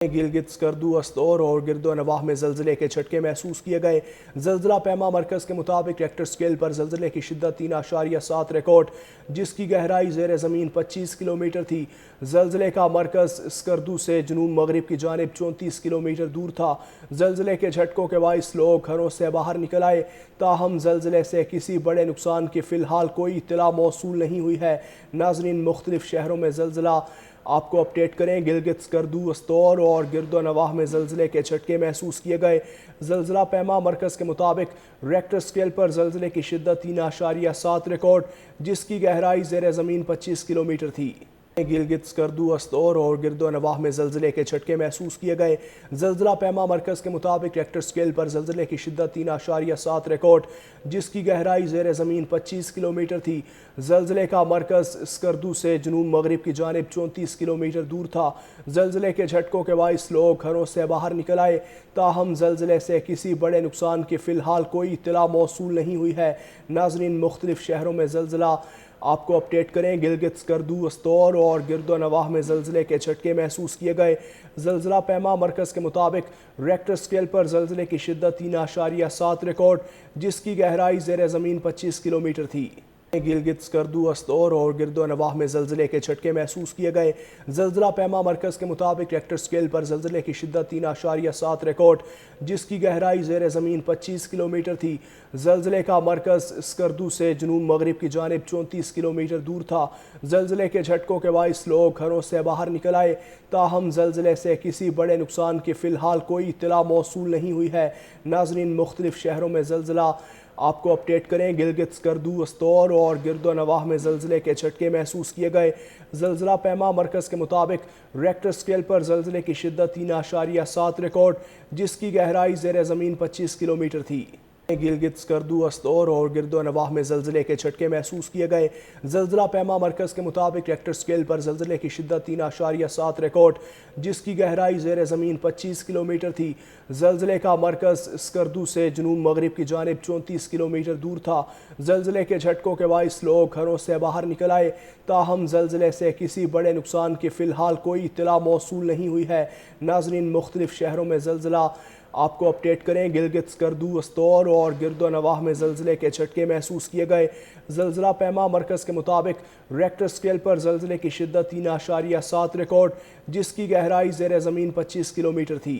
گلگت سکردو استور اور گرد و نواح میں زلزلے کے جھٹکے محسوس کیے گئے۔ زلزلہ پیما مرکز کے مطابق ریکٹر سکیل پر زلزلے کی شدت 3.7 ریکارڈ، جس کی گہرائی زیر زمین 25 کلومیٹر تھی۔ زلزلے کا مرکز سکردو سے جنوب مغرب کی جانب 34 کلومیٹر دور تھا۔ زلزلے کے جھٹکوں کے باعث لوگ گھروں سے باہر نکل آئے، تاہم زلزلے سے کسی بڑے نقصان کی فی الحال کوئی اطلاع موصول نہیں ہوئی ہے۔ ناظرین، مختلف شہروں میں زلزلہ آپ کو اپڈیٹ کریں۔ گلگت سکردو استور اور گرد و نواح میں زلزلے کے جھٹکے محسوس کیے گئے۔ زلزلہ پیما مرکز کے مطابق ریکٹر سکیل پر زلزلے کی شدت 3.7 ریکارڈ، جس کی گہرائی زیر زمین 25 کلومیٹر تھی۔ گلگت سکردو استور اور گرد و نواح میں زلزلے کے جھٹکے محسوس کیے گئے۔ زلزلہ پیما مرکز کے مطابق ریکٹر سکیل پر زلزلے کی شدت 3.7 ریکارڈ، جس کی گہرائی زیر زمین 25 کلومیٹر تھی۔ زلزلے کا مرکز سکردو سے جنوب مغرب کی جانب 34 کلومیٹر دور تھا۔ زلزلے کے جھٹکوں کے باعث لوگ گھروں سے باہر نکل آئے، تاہم زلزلے سے کسی بڑے نقصان کی فی الحال کوئی اطلاع موصول نہیں ہوئی ہے۔ ناظرین، مختلف شہروں میں زلزلہ آپ کو اپڈیٹ کریں۔ گلگت سکردو استور اور گرد و نواح میں زلزلے کے جھٹکے محسوس کیے گئے۔ زلزلہ پیما مرکز کے مطابق ریکٹر سکیل پر زلزلے کی شدت 3.7 ریکارڈ، جس کی گہرائی زیر زمین 25 کلومیٹر تھی۔ گلگت سکردو استور اور گرد و نواح میں زلزلے کے جھٹکے محسوس کیے گئے۔ زلزلہ پیما مرکز کے مطابق ریکٹر سکیل پر زلزلے کی شدت 3.7 ریکارڈ، جس کی گہرائی زیر زمین 25 کلومیٹر تھی۔ زلزلے کا مرکز سکردو سے جنوب مغرب کی جانب 34 کلومیٹر دور تھا۔ زلزلے کے جھٹکوں کے باعث لوگ گھروں سے باہر نکل آئے، تاہم زلزلے سے کسی بڑے نقصان کی فی الحال کوئی اطلاع موصول نہیں ہوئی ہے۔ ناظرین، مختلف شہروں میں زلزلہ آپ کو اپڈیٹ کریں۔ گلگت سکردو استور اور گرد و نواح میں زلزلے کے جھٹکے محسوس کیے گئے۔ زلزلہ پیما مرکز کے مطابق ریکٹر سکیل پر زلزلے کی شدت 3.7 ریکارڈ، جس کی گہرائی زیر زمین 25 کلومیٹر تھی۔ گلگت سکردو استور اور گرد و نواح میں زلزلے کے جھٹکے محسوس کیے گئے۔ زلزلہ پیما مرکز کے مطابق ریکٹر سکیل پر زلزلے کی شدت 3.7 ریکارڈ، جس کی گہرائی زیر زمین 25 کلومیٹر تھی۔ زلزلے کا مرکز سکردو سے جنوب مغرب کی جانب 34 کلومیٹر دور تھا۔ زلزلے کے جھٹکوں کے باعث لوگ گھروں سے باہر نکل آئے، تاہم زلزلے سے کسی بڑے نقصان کی فی الحال کوئی اطلاع موصول نہیں ہوئی ہے۔ ناظرین، مختلف شہروں میں زلزلہ آپ کو اپڈیٹ کریں۔ گلگت سکردو استور اور گرد و نواح میں زلزلے کے جھٹکے محسوس کیے گئے۔ زلزلہ پیما مرکز کے مطابق ریکٹر سکیل پر زلزلے کی شدت 3.7 ریکارڈ، جس کی گہرائی زیر زمین 25 کلومیٹر تھی۔